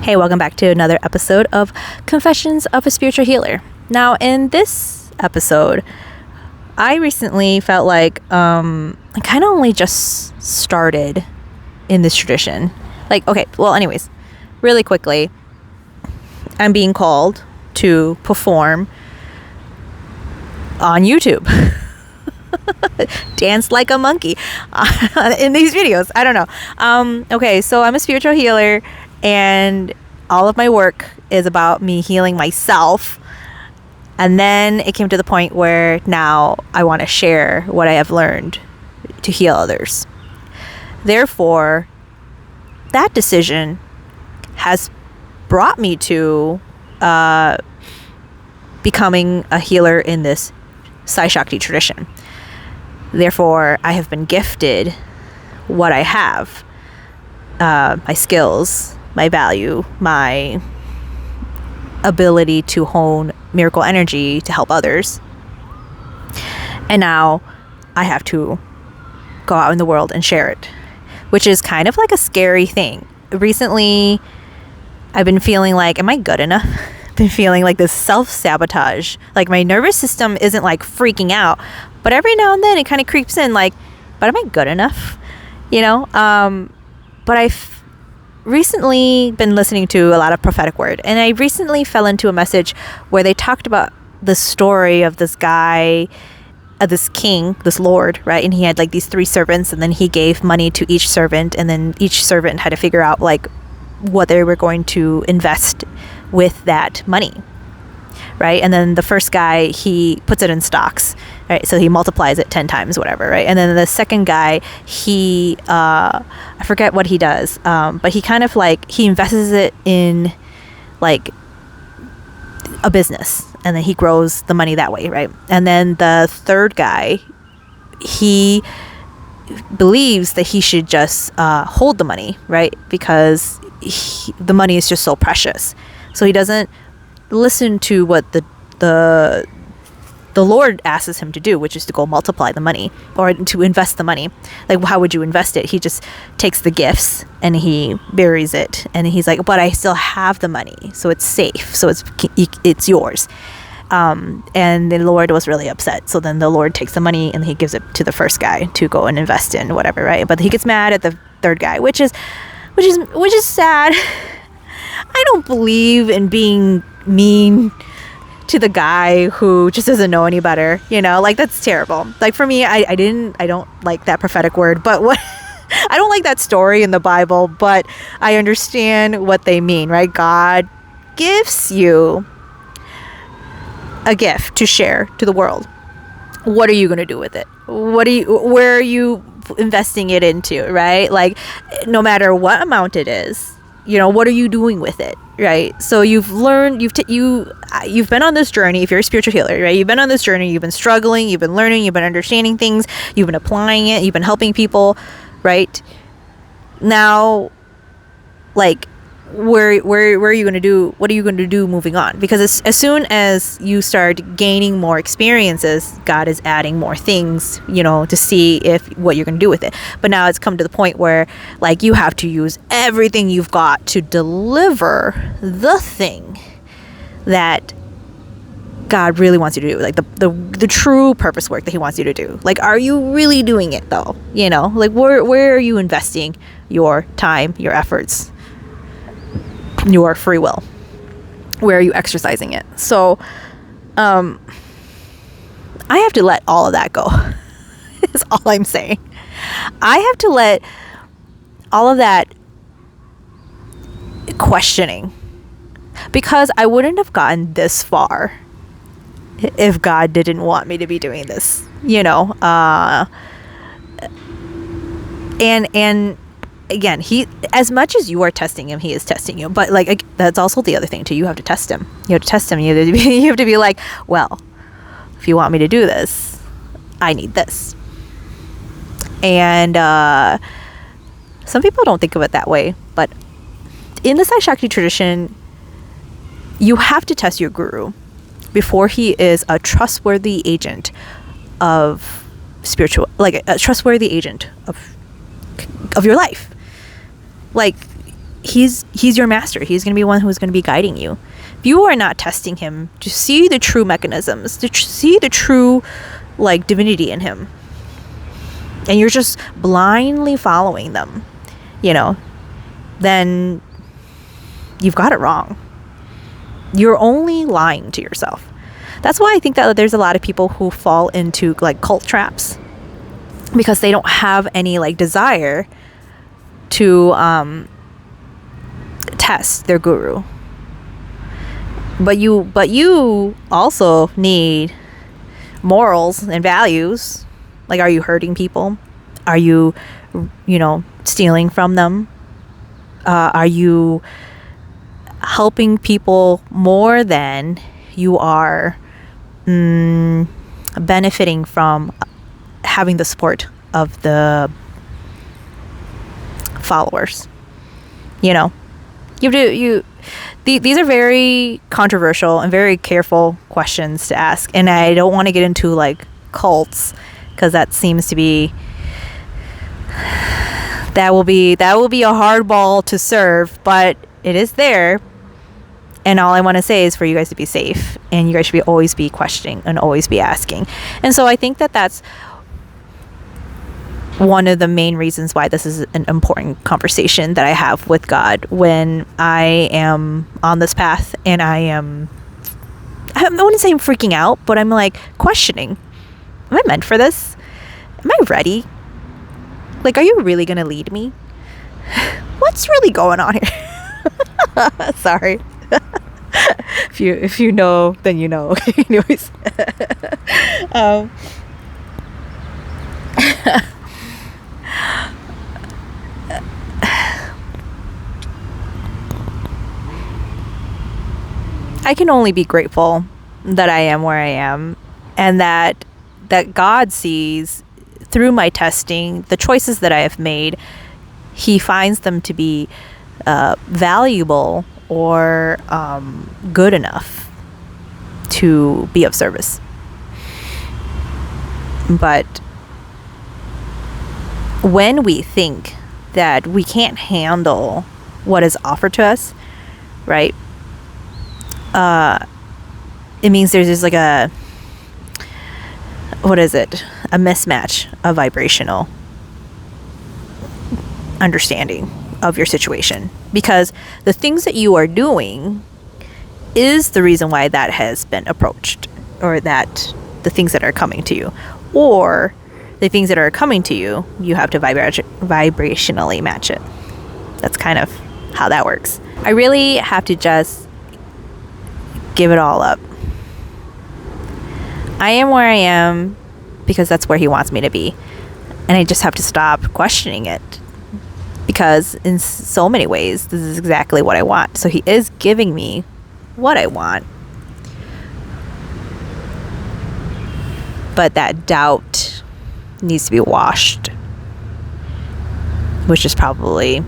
Hey, welcome back to another episode of Confessions of a Spiritual Healer. Now, in this episode, I recently felt like I kind of only just started in this tradition. Anyways, really quickly, I'm being called to perform on YouTube. Dance like a monkey in these videos. I don't know. So I'm a spiritual healer, and all of my work is about me healing myself. And then it came to the point where now I want to share what I have learned to heal others. Therefore, that decision has brought me to becoming a healer in this Saiakti tradition. Therefore, I have been gifted what I have, my skills, my value, my ability to hone miracle energy to help others. And now I have to go out in the world and share it, which is kind of like a scary thing. Recently, I've been feeling like, am I good enough? Been feeling like this self-sabotage. Like my nervous system isn't like freaking out, but every now and then it kind of creeps in like, but am I good enough? But I've recently been listening to a lot of prophetic word, and I recently fell into a message where they talked about the story of this guy, this king, this lord, right? And he had like these 3 servants, and then he gave money to each servant, and then each servant had to figure out like what they were going to invest with that money, right? And then the first guy, he puts it in stocks, right? So he multiplies it 10 times, whatever, right? And then the second guy, he, I forget what he does, but he kind of like, he invests it in like a business, and then he grows the money that way, right? And then the third guy, he believes that he should just hold the money, right? Because the money is just so precious. So he doesn't listen to what the Lord asks him to do, which is to go multiply the money or to invest the money. Like, how would you invest it? He just takes the gifts and he buries it, and he's like, but I still have the money, so it's safe, so it's yours. And the Lord was really upset. So then the Lord takes the money and he gives it to the first guy to go and invest in whatever, right? But he gets mad at the third guy, which is sad. I don't believe in being mean to the guy who just doesn't know any better, like that's terrible. Like for me, I don't like that prophetic word, but what I don't like that story in the Bible, but I understand what they mean, right? God gives you a gift to share to the world. What are you going to do with it? Where are you investing it into, right? Like no matter what amount it is, what are you doing with it, right? So you've learned, you've been on this journey. If you're a spiritual healer, right? You've been on this journey, you've been struggling, you've been learning, you've been understanding things, you've been applying it, you've been helping people, right? Now, like, where are you going to do? What are you going to do moving on? Because as soon as you start gaining more experiences, God is adding more things, to see what you're going to do with it. But now it's come to the point where like you have to use everything you've got to deliver the thing that God really wants you to do, like the true purpose work that he wants you to do. Like, are you really doing it though? Like where are you investing your time, your efforts, your free will? Where are you exercising it? So I have to let all of that go. Is all I'm saying. I have to let all of that questioning, because I wouldn't have gotten this far if God didn't want me to be doing this, and again, he, as much as you are testing him, he is testing you. But like, that's also the other thing too. You have to test him. You have to test him. You have to be like, well, if you want me to do this, I need this. And some people don't think of it that way. But in the Saiakti tradition, you have to test your guru before he is a trustworthy agent of spiritual, like a trustworthy agent of your life. Like, he's your master. He's going to be one who's going to be guiding you. If you are not testing him to see the true mechanisms, to see the true like divinity in him, and you're just blindly following them, you know, then you've got it wrong. You're only lying to yourself. That's why I think that there's a lot of people who fall into like cult traps, because they don't have any like desire to test their guru. But you also need morals and values. Like, are you hurting people? Are you, stealing from them? Are you helping people more than you are benefiting from having the support of the followers? These are very controversial and very careful questions to ask, and I don't want to get into like cults, because that seems to be that will be a hard ball to serve, but it is there. And all I want to say is for you guys to be safe, and you guys should always be questioning and always be asking. And so I think that that's one of the main reasons why this is an important conversation that I have with God when I am on this path, and I wouldn't say I'm freaking out, but I'm like questioning, am I meant for this? Am I ready? Like, are you really going to lead me? What's really going on here? Sorry. If you know, then you know. Anyways. I can only be grateful that I am where I am, and that God sees through my testing the choices that I have made. He finds them to be valuable or good enough to be of service. But when we think that we can't handle what is offered to us, right? It means there's just like a mismatch of vibrational understanding of your situation, because the things that you are doing is the reason why that has been approached, or that the things that are coming to you, or the things that are coming to you, you have to vibrationally match it. That's kind of how that works. I really have to just give it all up. I am where I am because that's where he wants me to be. And I just have to stop questioning it, because in so many ways, this is exactly what I want. So he is giving me what I want. But that doubt needs to be washed, which is probably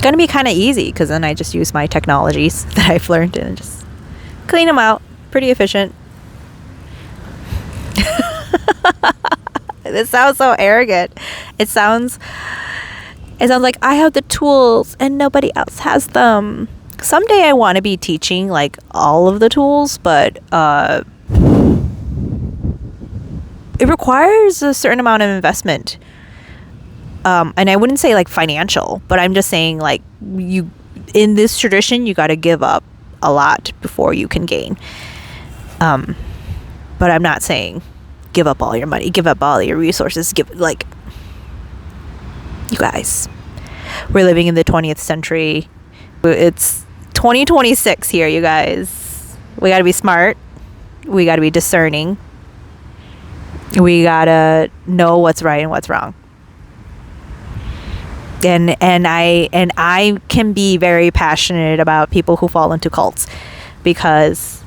going to be kind of easy, because then I just use my technologies that I've learned and just clean them out. Pretty efficient. This sounds so arrogant. It sounds like I have the tools and nobody else has them. Someday I want to be teaching like all of the tools, but it requires a certain amount of investment. And I wouldn't say like financial, but I'm just saying like in this tradition, you got to give up a lot before you can gain. But I'm not saying give up all your money, give up all your resources, you guys, we're living in the 20th century. It's 2026 here, you guys. We got to be smart. We got to be discerning. We got to know what's right and what's wrong. And I can be very passionate about people who fall into cults, because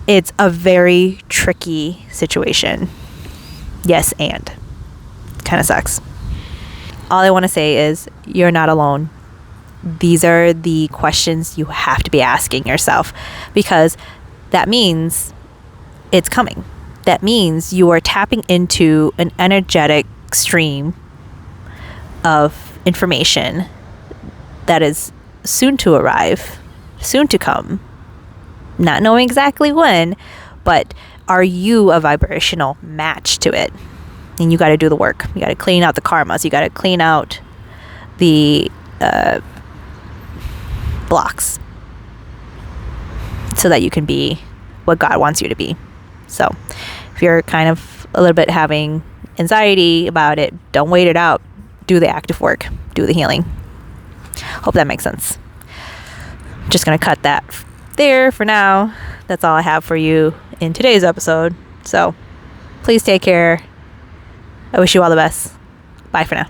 it's a very tricky situation. Yes, and kind of sucks. All I want to say is you're not alone. These are the questions you have to be asking yourself, because that means it's coming. That means you are tapping into an energetic stream of information that is soon to arrive, soon to come, not knowing exactly when, but are you a vibrational match to it? And you got to do the work. You got to clean out the karmas. You got to clean out the blocks so that you can be what God wants you to be. So if you're kind of a little bit having anxiety about it, don't wait it out. Do the active work. Do the healing. Hope that makes sense. I'm just going to cut that there for now. That's all I have for you in today's episode. So please take care. I wish you all the best. Bye for now.